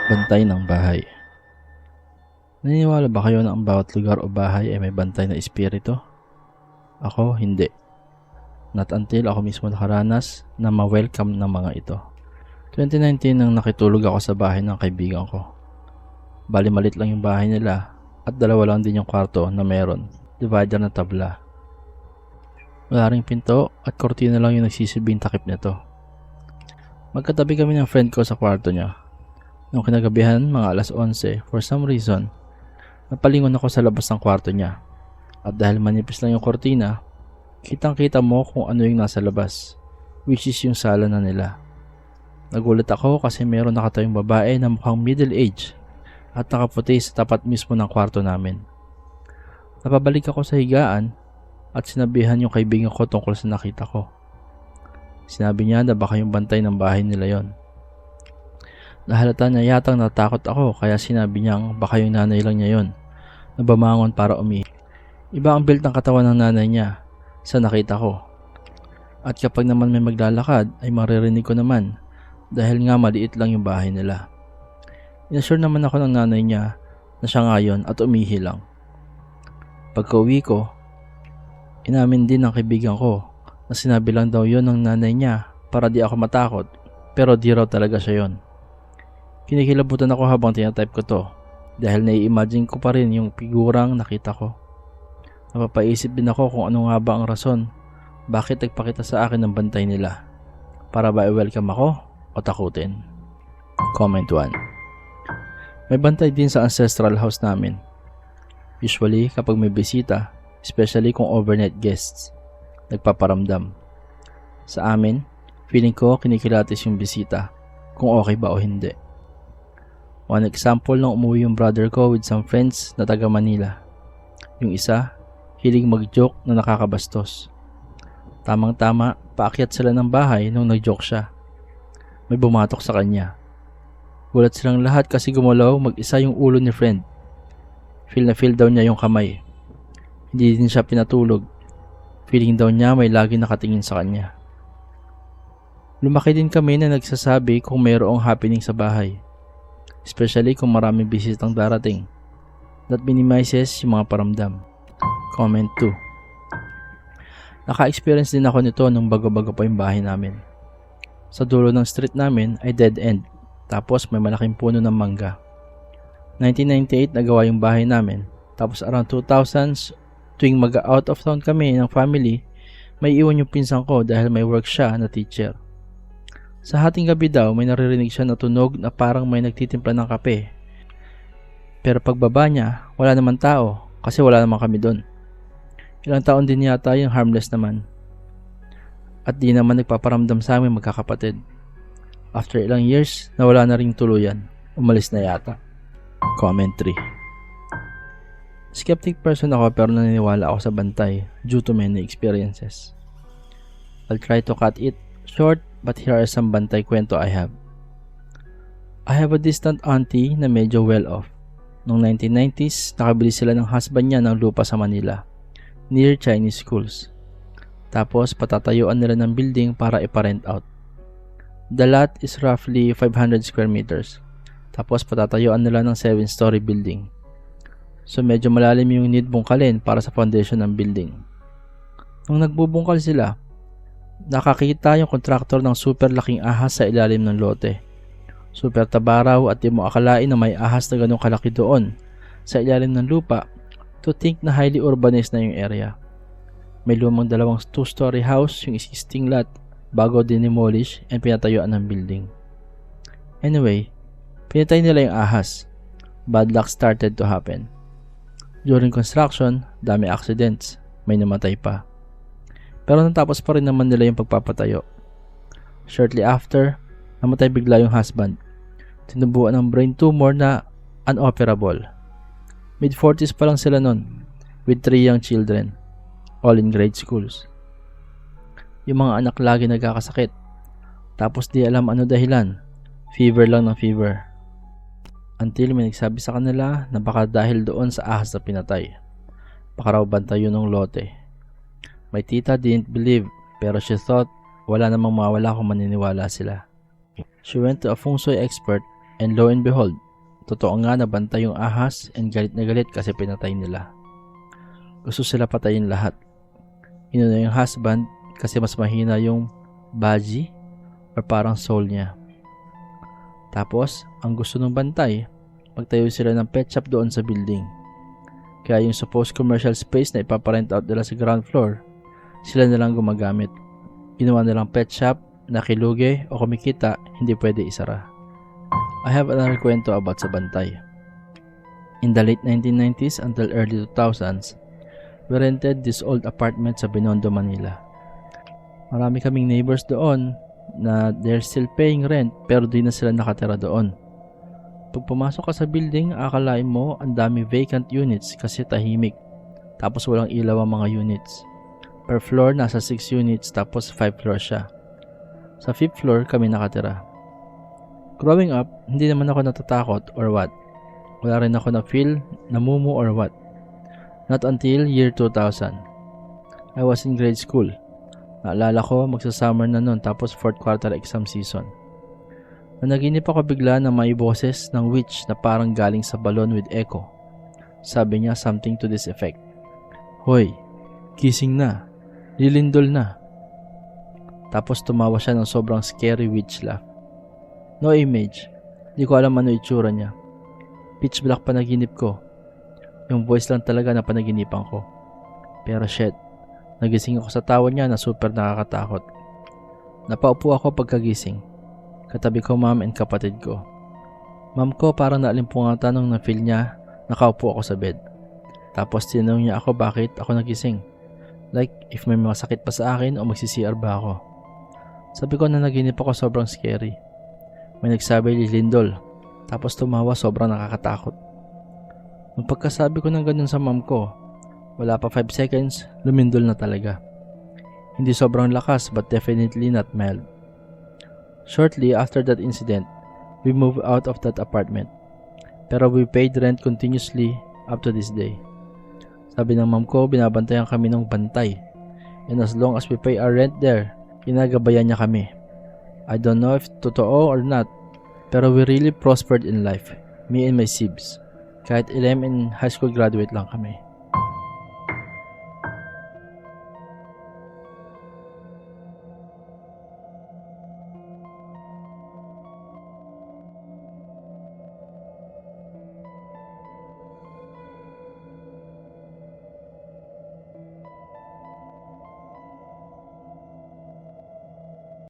Bantay ng bahay. Naniniwala ba kayo na ang bawat lugar o bahay ay may bantay na espiritu? Ako, hindi. Not until ako mismo nakaranas na ma-welcome ng mga ito. 2019 nang nakitulog ako sa bahay ng kaibigan ko. Bali malit lang yung bahay nila at dalawa lang din yung kwarto na meron, divider na tabla. Wala ring pinto at kortina lang yung nagsisilbing takip nito. Magkatabi kami ng friend ko sa kwarto niya. Nung kinagabihan, mga alas 11, for some reason, napalingon ako sa labas ng kwarto niya. At dahil manipis lang yung kortina, kitang-kita mo kung ano yung nasa labas, which is yung sala na nila. Nagulat ako kasi meron nakatayong babae na mukhang middle age at nakaputi sa tapat mismo ng kwarto namin. Napabalik ako sa higaan at sinabihan yung kaibigan ko tungkol sa nakita ko. Sinabi niya na baka yung bantay ng bahay nila yon. Nahalata niya yatang natakot ako kaya sinabi niyang baka yung nanay lang niya yon na bumangon para umihi. Iba ang build ng katawan ng nanay niya sa nakita ko. At kapag naman may maglalakad ay maririnig ko naman dahil nga maliit lang yung bahay nila. Inassure naman ako ng nanay niya na siya nga yun at umihi lang. Pagka-uwi ko, inamin din ng kaibigan ko na sinabi lang daw yon ng nanay niya para di ako matakot pero di raw talaga siya yon. Kinikilabutan ako habang tinatype ko to dahil nai-imagine ko pa rin yung figurang nakita ko. Napapaisip din ako kung ano nga ba ang rason bakit nagpakita sa akin ng bantay nila. Para ba i-welcome ako o takutin? Comment 1. May bantay din sa ancestral house namin. Usually kapag may bisita, especially kung overnight guests, nagpaparamdam. Sa amin, feeling ko kinikilatis yung bisita kung okay ba o hindi. One example nung umuwi yung brother ko with some friends na taga Manila. Yung isa, hiling mag-joke na nakakabastos. Tamang-tama, paakyat sila ng bahay nung nag-joke siya. May bumatok sa kanya. Gulat silang lahat kasi gumalaw mag-isa yung ulo ni friend. Feel na feel daw niya yung kamay. Hindi din siya pinatulog. Feeling daw niya may lagi nakatingin sa kanya. Lumaki din kami na nagsasabi kung mayroong happening sa bahay. Especially kung maraming bisitang darating. That minimizes yung mga paramdam. Comment 2. Naka-experience din ako nito nung bago-bago pa yung bahay namin. Sa dulo ng street namin ay dead end. Tapos may malaking puno ng mangga. 1998 nagawa yung bahay namin. Tapos around 2000s, tuwing mag-out of town kami ng family, may iwan yung pinsan ko dahil may work siya na teacher. Sa hating gabi daw, may naririnig siya na tunog na parang may nagtitimpla ng kape. Pero pagbaba niya, wala naman tao kasi wala naman kami doon. Ilang taon din yata yung harmless naman. At di naman nagpaparamdam sa amin magkakapatid. After ilang years, nawala na rin tuluyan. Umalis na yata. Comment 3. Skeptic person ako pero naniniwala ako sa bantay due to many experiences. I'll try to cut it short but here are some bantay kwento I have. I have a distant auntie na medyo well off. Noong 1990s, nakabili sila ng husband niya ng lupa sa Manila, near Chinese schools. Tapos patatayuan nila ng building para iparent out. The lot is roughly 500 square meters. Tapos patatayuan nila ng 7-story building. So medyo malalim yung need bungkalin para sa foundation ng building. Nung nagbubungkal sila, nakakita yung kontraktor ng super laking ahas sa ilalim ng lote. Super tabaraw at di mo akalain na may ahas na ganong kalaki doon sa ilalim ng lupa to think na highly urbanized na yung area. May lumang 2-story house yung existing lot bago dinemolish and pinatayuan ng building. Anyway, pinatay nila yung ahas. Bad luck started to happen. During construction, dami accidents. May namatay pa. Pero natapos pa rin naman nila yung pagpapatayo. Shortly after, namatay bigla yung husband. Tinubuan ng brain tumor na unoperable. Mid-40s pa lang sila nun, with 3 young children, all in grade schools. Yung mga anak lagi nagkakasakit. Tapos di alam ano dahilan. Fever lang ng fever. Until may nagsabi sa kanila na baka dahil doon sa ahas na pinatay. Baka raw bantay yun ng lote. My tita didn't believe pero she thought wala namang mawala kung maniniwala sila. She went to a feng shui expert And lo and behold, totoo nga na bantay yung ahas and galit na galit kasi pinatay nila. Gusto sila patayin lahat. Inuna yung husband kasi mas mahina yung body or parang soul niya. Tapos, ang gusto ng bantay, magtayo sila ng pet shop doon sa building. Kaya yung supposed commercial space na ipaparent out nila sa ground floor, sila nalang gumagamit. Ginawa nilang pet shop na kilugi o kumikita, hindi pwede isara. I have another kwento about sa bantay. In the late 1990s until early 2000s, we rented this old apartment sa Binondo, Manila. Marami kaming neighbors doon na they're still paying rent pero di na sila nakatira doon. Pag pumasok ka sa building, akalain mo ang dami vacant units kasi tahimik. Tapos walang ilaw ang mga units. Per floor, nasa 6 units tapos 5 floors siya. Sa 5th floor kami nakatira. Growing up, hindi naman ako natatakot or what. Wala rin ako na feel namumu or what. Not until year 2000. I was in grade school. Naalala ko, magsa-summer na noon tapos 4th quarter exam season. Nanaginip ako bigla na may boses ng witch na parang galing sa balon with echo. Sabi niya something to this effect. Hoy, gising na. Lilindol na. Tapos tumawa siya ng sobrang scary witch laugh. No image. Di ko alam ano itsura niya. Pitch black panaginip ko. Yung voice lang talaga na panaginipan ko. Pero shit, nagising ako sa tawa niya na super nakakatakot. Napaupo ako pagkagising. Katabi ko mom and kapatid ko. Mom ko parang naalimpungatan nung na-feel niya nakaupo ako sa bed. Tapos tinanong niya ako bakit ako nagising. Like if may masakit pa sa akin o magsi-CR ba ako. Sabi ko na naginip ako sobrang scary. May nagsabi lilindol. Tapos tumawa sobrang nakakatakot. Nung pagkasabi ko ng ganun sa mom ko, wala pa 5 seconds, lumindol na talaga. Hindi sobrang lakas but definitely not mild. Shortly after that incident, we moved out of that apartment. Pero we paid rent continuously up to this day. Sabi ng mom ko, binabantayan kami ng bantay. And as long as we pay our rent there, ginagabayan niya kami. I don't know if totoo or not, pero we really prospered in life, me and my sibs. Kahit 11 and high school graduate lang kami.